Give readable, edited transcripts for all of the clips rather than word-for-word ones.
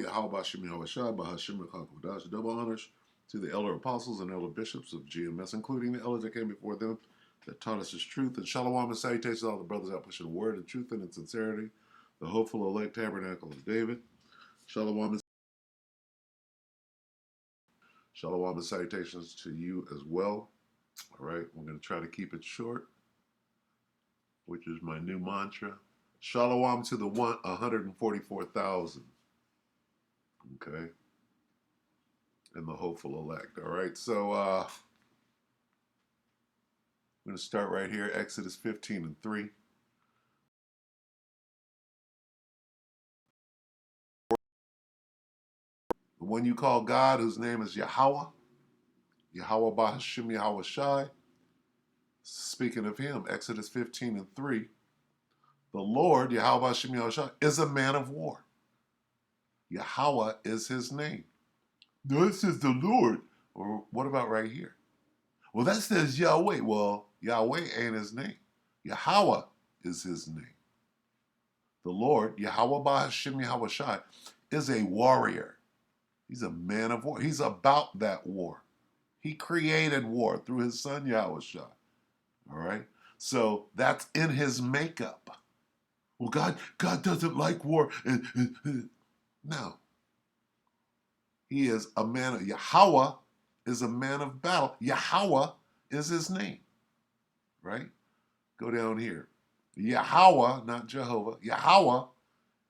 Yahweh Bashim Yahweh Shai, Bahashim Kodash. Double honors to the elder apostles and elder bishops of GMS, including the elders that came before them, that taught us his truth. And shalom and salutations to all the brothers out pushing the word and truth and in sincerity, the hopeful elect tabernacle of David. Shalom and salutations to you as well. All right, we're going to try to keep it short, which is my new mantra. Shalom to the 144,000. Okay. And the hopeful elect. All right. So I'm going to start right here. Exodus 15:3. The one you call God, whose name is Yahweh, Yahweh Bahashim Yahweh Shai. Speaking of him, Exodus 15:3. The Lord, Yahweh Bahashim Yahweh Shai, is a man of war. Yahweh is his name. This is the Lord. Or what about right here? Well, that says Yahweh. Well, Yahweh ain't his name. Yahweh is his name. The Lord, Yahweh Bahashim Yahweh Shai, is a warrior. He's a man of war. He's about that war. He created war through his son Yahweh Shai. All right? So that's in his makeup. Well, God doesn't like war. No. He is a man of Yahweh is a man of battle. Yahweh is his name. Right? Go down here. Yahweh, not Jehovah. Yahweh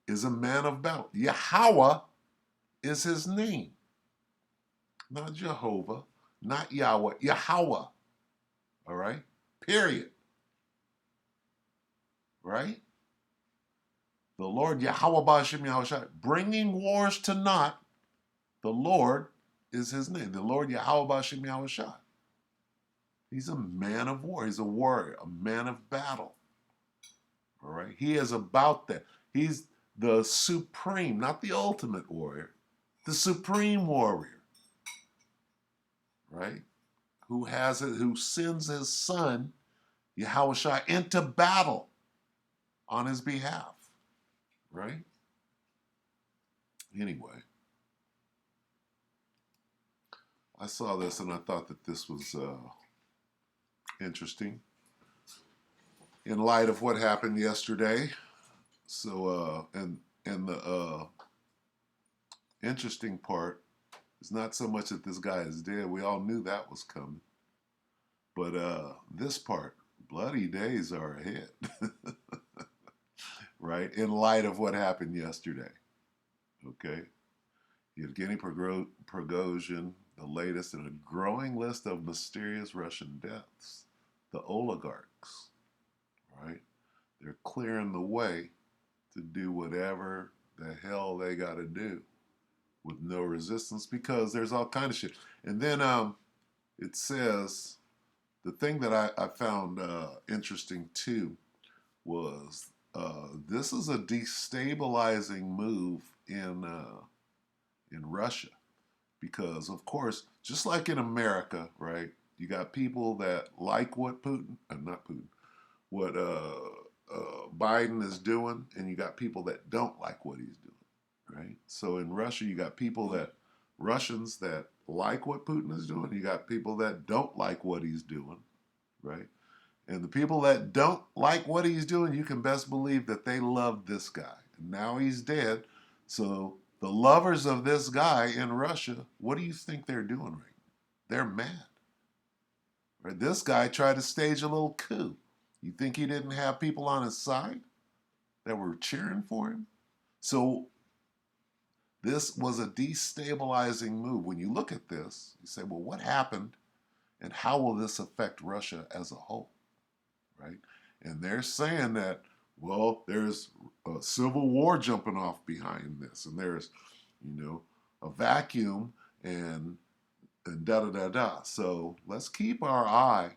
is a man of battle. Yahweh is his name. Not Jehovah, not Yahweh. Yahweh. All right? Period. Right? The Lord Yahweh Bashim Yahushua, bringing wars to naught. The Lord is his name. The Lord Yahweh Bashim Yahushua. He's a man of war. He's a warrior, a man of battle. All right? He is about that. He's the supreme, not the ultimate warrior, the supreme warrior. Right? Who sends his son, Yahushua, into battle on his behalf. Right? Anyway, I saw this and I thought that this was interesting in light of what happened yesterday. So, and the interesting part is not so much that this guy is dead. We all knew that was coming. But this part, bloody days are ahead. Right? In light of what happened yesterday. Okay? Yevgeny Prigozhin, the latest in a growing list of mysterious Russian deaths. The oligarchs, right? They're clearing the way to do whatever the hell they got to do with no resistance because there's all kind of shit. And then it says, the thing that I found interesting too was this is a destabilizing move in Russia. Because, of course, just like in America, right, you got people that like what what Biden is doing, and you got people that don't like what he's doing, right? So in Russia, you got Russians that like what Putin is doing. You got people that don't like what he's doing, right? And the people that don't like what he's doing, you can best believe that they love this guy. And now he's dead, so the lovers of this guy in Russia, what do you think they're doing right now? They're mad. Right? This guy tried to stage a little coup. You think he didn't have people on his side that were cheering for him? So this was a destabilizing move. When you look at this, you say, well, what happened and how will this affect Russia as a whole? Right? And they're saying that, well, there's a civil war jumping off behind this, and there's, a vacuum and da-da-da-da. So let's keep our eye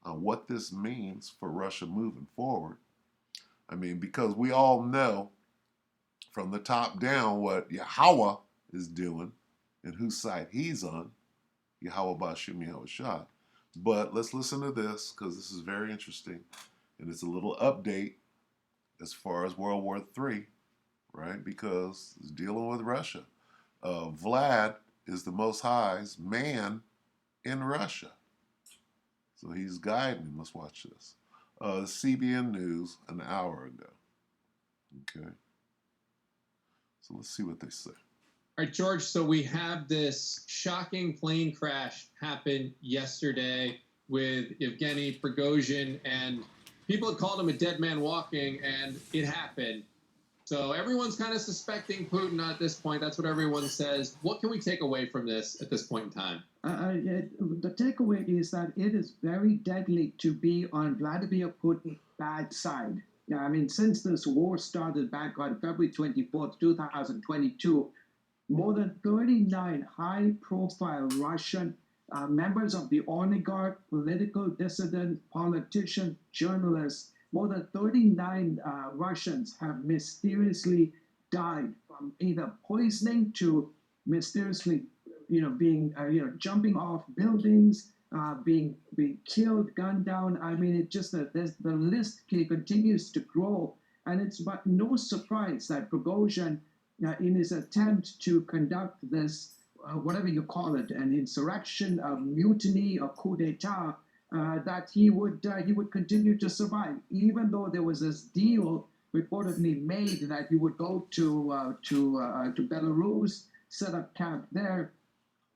on what this means for Russia moving forward. I mean, because we all know from the top down what Yahweh is doing and whose side he's on, Yahweh Bashim Yahweh Shai. But let's listen to this because this is very interesting. And it's a little update as far as World War III, right? Because he's dealing with Russia. Vlad is the Most High's man in Russia. So he's guiding him. Let's watch this. CBN News an hour ago. Okay. So let's see what they say. All right, George, so we have this shocking plane crash happen yesterday with Yevgeny Prigozhin, and people had called him a dead man walking, and it happened. So everyone's kind of suspecting Putin at this point. That's what everyone says. What can we take away from this at this point in time? The takeaway is that it is very deadly to be on Vladimir Putin's bad side. Yeah, I mean, since this war started back on February 24th, 2022, more than 39 high-profile Russian members of the oligarch, political dissident, politicians, journalists, more than 39 Russians have mysteriously died from either poisoning to mysteriously, being, jumping off buildings, being killed, gunned down. I mean, it just the list continues to grow, and it's but no surprise that Prigozhin, in his attempt to conduct this, whatever you call it, an insurrection, a mutiny, a coup d'état, that he would continue to survive, even though there was this deal reportedly made that he would go to Belarus, set up camp there.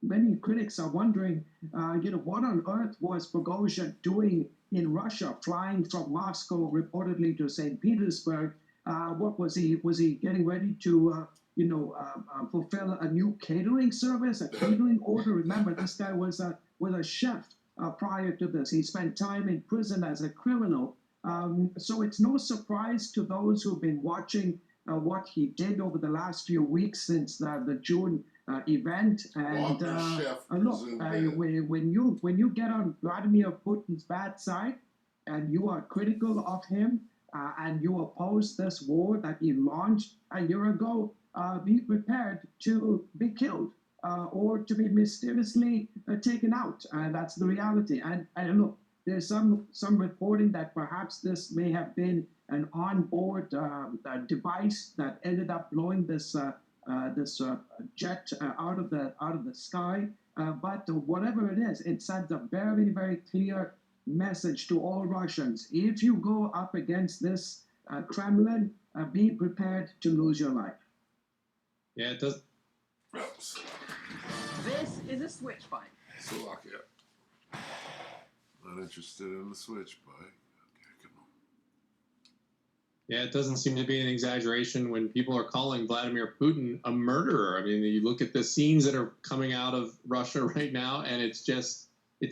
Many critics are wondering, what on earth was Prigozhin doing in Russia, flying from Moscow reportedly to St. Petersburg? What was he? Was he getting ready to, fulfill a new catering service, a catering order? Remember, this guy was a chef prior to this. He spent time in prison as a criminal. So it's no surprise to those who've been watching what he did over the last few weeks since the June event. And look, when you get on Vladimir Putin's bad side and you are critical of him and you oppose this war that he launched a year ago, be prepared to be killed or to be mysteriously taken out. And that's the reality. And look, there's some reporting that perhaps this may have been an onboard device that ended up blowing this jet out of the sky. But whatever it is, it sends a very, very clear message to all Russians. If you go up against this Kremlin, be prepared to lose your life. Yeah, it does. This is a switch bike. Slovakia. Not interested in the switch bike. Okay, come on. Yeah, it doesn't seem to be an exaggeration when people are calling Vladimir Putin a murderer. I mean, you look at the scenes that are coming out of Russia right now, and it's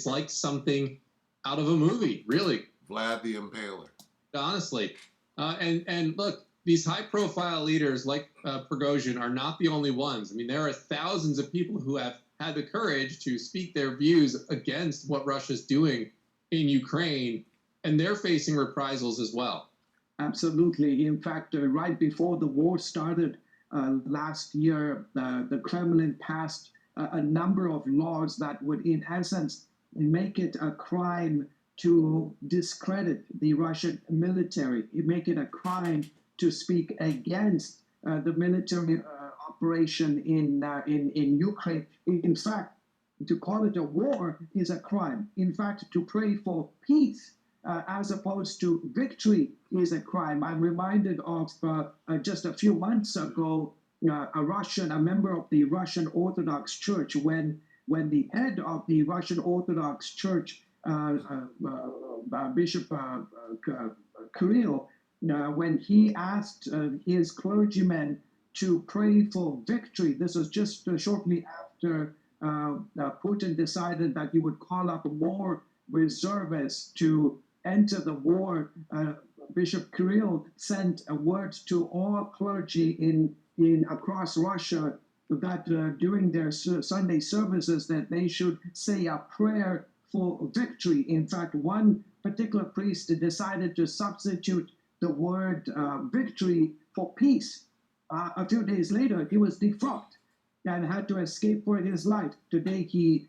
like something out of a movie, really. Vlad the Impaler. Honestly. And look, these high-profile leaders like Prigozhin are not the only ones. I mean, there are thousands of people who have had the courage to speak their views against what Russia's doing in Ukraine, and they're facing reprisals as well. Absolutely. In fact, right before the war started last year, the Kremlin passed a number of laws that would, in essence, make it a crime to discredit the Russian military, make it a crime to speak against the military operation in Ukraine. In fact, to call it a war is a crime. In fact, to pray for peace as opposed to victory is a crime. I'm reminded of just a few months ago, a member of the Russian Orthodox Church, when the head of the Russian Orthodox Church, Bishop Kirill, when he asked his clergymen to pray for victory. This was just shortly after Putin decided that he would call up more reservists to enter the war. Bishop Kirill sent a word to all clergy in across Russia that during their Sunday services that they should say a prayer for victory. In fact, one particular priest decided to substitute the word victory for peace. A few days later, he was defrocked and had to escape for his life. Today, he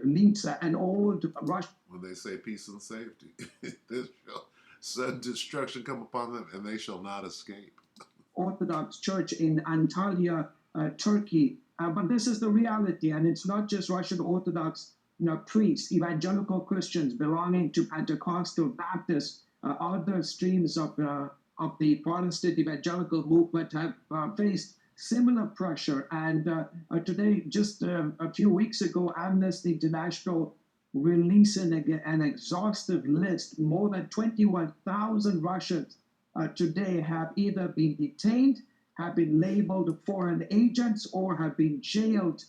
leads an old Russian. When they say peace and safety, this shall sudden destruction come upon them, and they shall not escape. Orthodox Church in Antalya, Turkey. But this is the reality, and it's not just Russian Orthodox priests, evangelical Christians belonging to Pentecostal, Baptist, other streams of the Protestant evangelical movement have faced similar pressure. And today, just a few weeks ago, Amnesty International releasing an exhaustive list. More than 21,000 Russians today have either been detained, have been labeled foreign agents, or have been jailed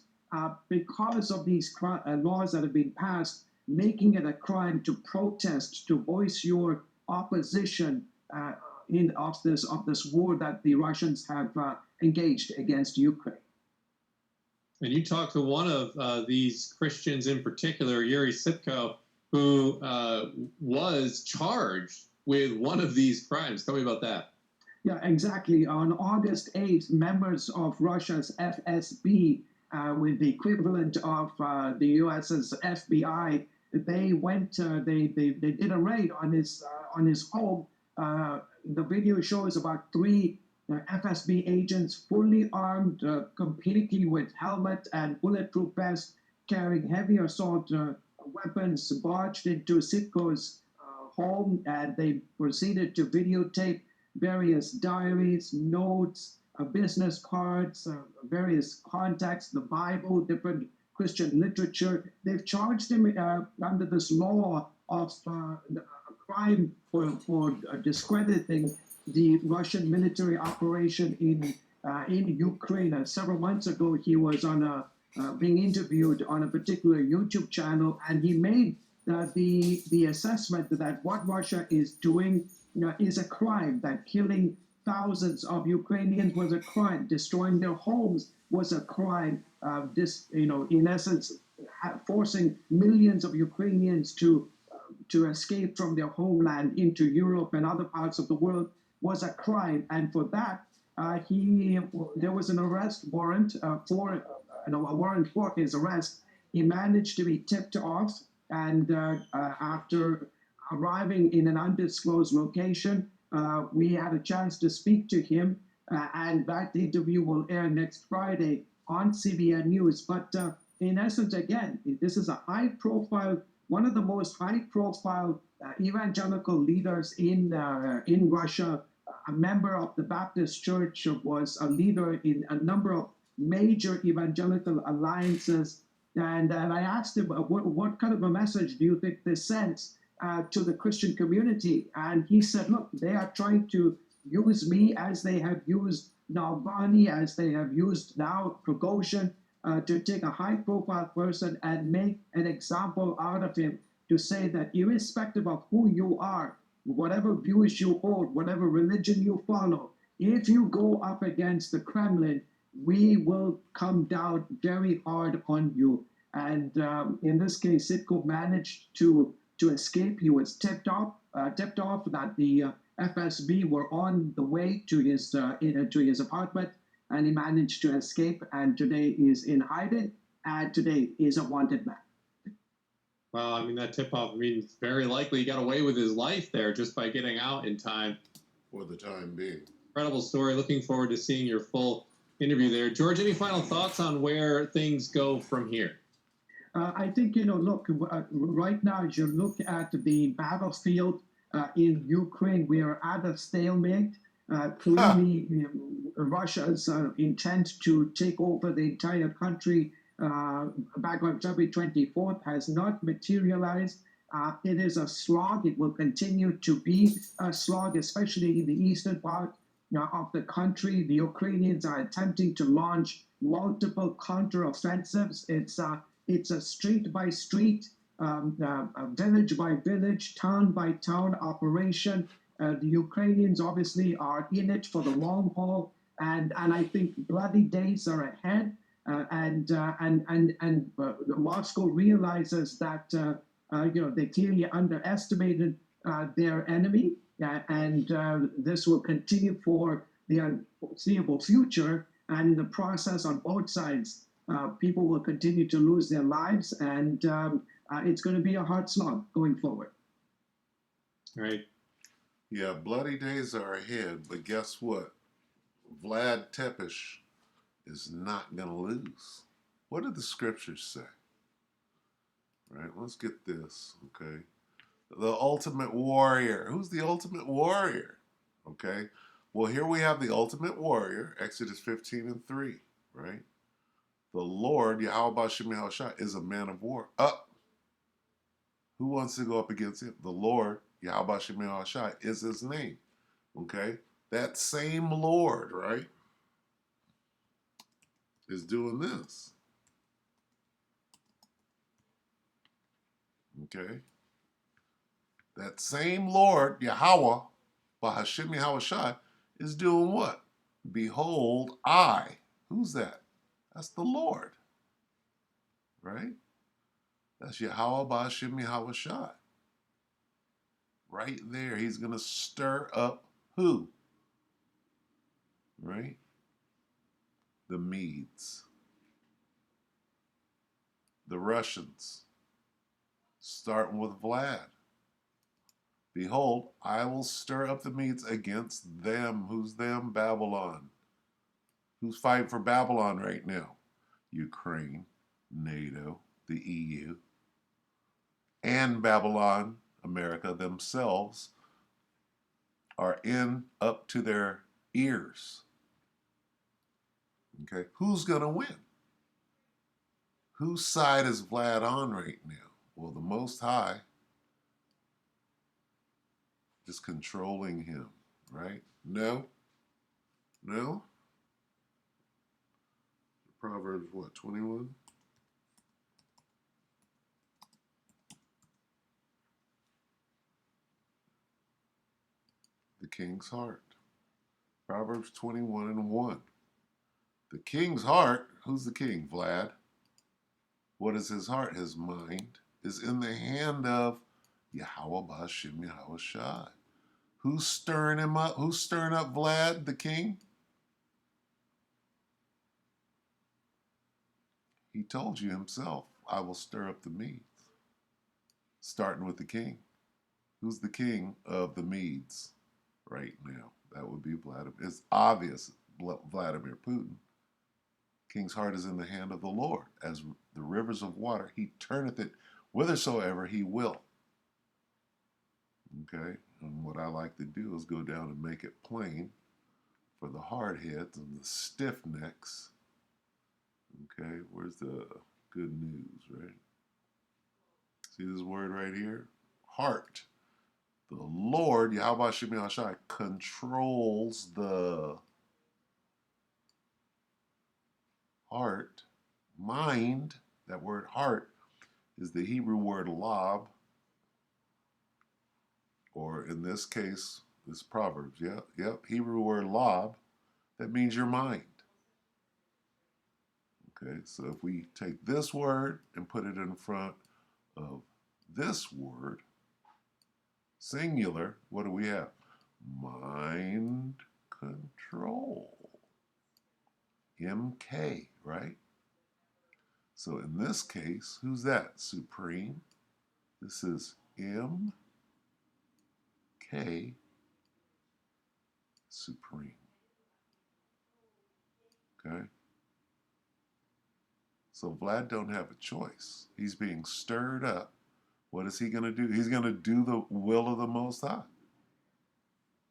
because of these laws that have been passed, making it a crime to protest, to voice your opposition of this war that the Russians have engaged against Ukraine. And you talked to one of these Christians in particular, Yuri Sipko, who was charged with one of these crimes. Tell me about that. Yeah, exactly. On August 8th, members of Russia's FSB, with the equivalent of the US's FBI, they went. They did a raid on his home. The video shows about three FSB agents, fully armed, completely with helmet and bulletproof vests, carrying heavy assault weapons, barged into Sitko's home, and they proceeded to videotape various diaries, notes, business cards, various contacts, the Bible, different Christian literature. They've charged him under this law of a crime for discrediting the Russian military operation in Ukraine. Several months ago, he was on being interviewed on a particular YouTube channel, and he made the assessment that what Russia is doing is a crime, that killing thousands of Ukrainians was a crime, destroying their homes was a crime, in essence, forcing millions of Ukrainians to escape from their homeland into Europe and other parts of the world was a crime. And for that, there was an arrest warrant a warrant for his arrest. He managed to be tipped off, and after arriving in an undisclosed location, we had a chance to speak to him, and that interview will air next Friday on CBN News. But in essence, again, this is a high-profile, one of the most high-profile evangelical leaders in Russia, a member of the Baptist Church, was a leader in a number of major evangelical alliances. And I asked him, what kind of a message do you think this sends to the Christian community? And he said, look, they are trying to use me as they have used Navalny, as they have used now Prigozhin, to take a high-profile person and make an example out of him, to say that irrespective of who you are, whatever views you hold, whatever religion you follow, if you go up against the Kremlin, we will come down very hard on you. And in this case, Sitko managed to escape. He was tipped off that the FSB were on the way to his apartment, and he managed to escape. And today is in hiding. And today is a wanted man. Well, I mean, that tip-off means very likely he got away with his life there just by getting out in time. For the time being. Incredible story. Looking forward to seeing your full interview there. George, any final thoughts on where things go from here? I think, look, right now, as you look at the battlefield in Ukraine, we are at a stalemate. Clearly, Russia's intent to take over the entire country back on February 24th has not materialized. It is a slog. It will continue to be a slog, especially in the eastern part of the country. The Ukrainians are attempting to launch multiple counteroffensives. It's a street by street, village by village, town by town operation. The Ukrainians obviously are in it for the long haul, and I think bloody days are ahead. And Moscow realizes that they clearly underestimated their enemy, and this will continue for the unforeseeable future. And in the process, on both sides, people will continue to lose their lives, and it's going to be a hard slog going forward. Right. Yeah, bloody days are ahead, but guess what? Vlad Tepes is not going to lose. What did the scriptures say? Right, let's get this, okay? The ultimate warrior. Who's the ultimate warrior? Okay, well, here we have the ultimate warrior, Exodus 15:3, right? The Lord, Yahweh Bashem Yahushua, is a man of war. Up. Who wants to go up against him? The Lord, Yahweh Bashem Yahushua, is his name. Okay, that same Lord, right, is doing this. Okay, that same Lord, Yahweh, Bahashem Yahushua, is doing what? Behold, I. Who's that? That's the Lord, right? That's Yahweh Bahashem Yahushua. Right there, he's going to stir up who? Right? The Medes, the Russians, starting with Vlad. Behold, I will stir up the Medes against them. Who's them? Babylon. Who's fighting for Babylon right now? Ukraine, NATO, the EU, and Babylon, America themselves, are in up to their ears. Okay, who's going to win? Whose side is Vlad on right now? Well, the Most High is controlling him, right? No. Proverbs, what, 21? The king's heart. Proverbs 21:1. The king's heart, who's the king? Vlad. What is his heart? His mind is in the hand of Yahweh Bashem Yahushua. Who's stirring him up? Who's stirring up Vlad, the king? He told you himself, I will stir up the Medes. Starting with the king. Who's the king of the Medes right now? That would be Vladimir. It's obvious, Vladimir Putin. King's heart is in the hand of the Lord. As the rivers of water, he turneth it whithersoever he will. Okay? And what I like to do is go down and make it plain for the hard heads and the stiff necks. Okay? Where's the good news, right? See this word right here? Heart. The Lord, Yahweh Shemi Hashai, controls the heart. Mind, that word heart, is the Hebrew word lab, or in this case, this Proverbs, Hebrew word lab, that means your mind. Okay, so if we take this word and put it in front of this word, singular, what do we have? Mind control. MK, right? So in this case, who's that? Supreme. This is MK, Supreme. Okay? So Vlad don't have a choice. He's being stirred up. What is he going to do? He's going to do the will of the Most High.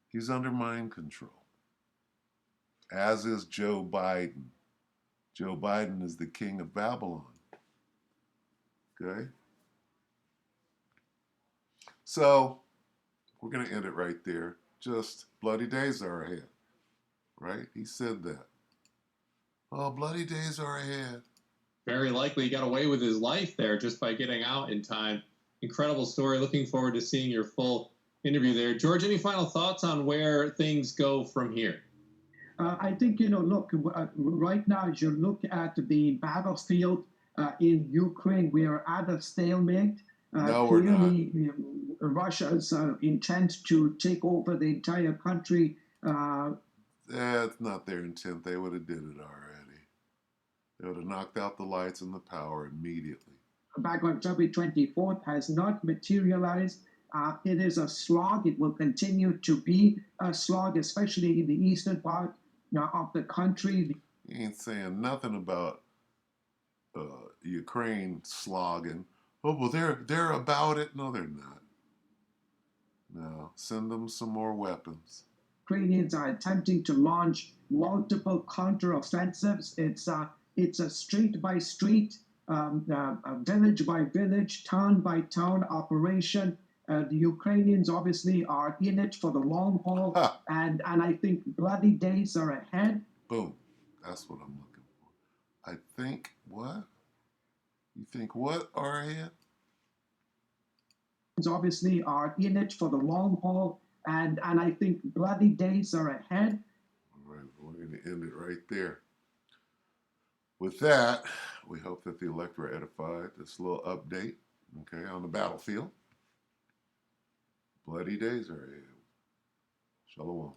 He's under mind control. As is Joe Biden. Joe Biden is the king of Babylon. Okay? So, we're going to end it right there. Just bloody days are ahead. Right? He said that. Oh, bloody days are ahead. Very likely he got away with his life there just by getting out in time. Incredible story. Looking forward to seeing your full interview there. George, any final thoughts on where things go from here? I think, look, right now, as you look at the battlefield in Ukraine, we are at a stalemate. No, we're not. Clearly, Russia's intent to take over the entire country. That's not their intent. They would have did it already. They would have knocked out the lights and the power immediately. Back on February 24th has not materialized. It is a slog. It will continue to be a slog, especially in the eastern part. of the country. He ain't saying nothing about Ukraine slogging. Oh well, they're about it. No, they're not. No, send them some more weapons. Ukrainians are attempting to launch multiple counteroffensives. It's a street by street, village by village, town by town operation. The Ukrainians obviously are in it for the long haul, Ha! and I think bloody days are ahead. Boom. That's what I'm looking for. I think what? You think what are ahead? Obviously are in it for the long haul, and I think bloody days are ahead. All right, we're going to end it right there. With that, we hope that the elect were edified. This little update, okay, on the battlefield. Bloody days are ahead. Shalom.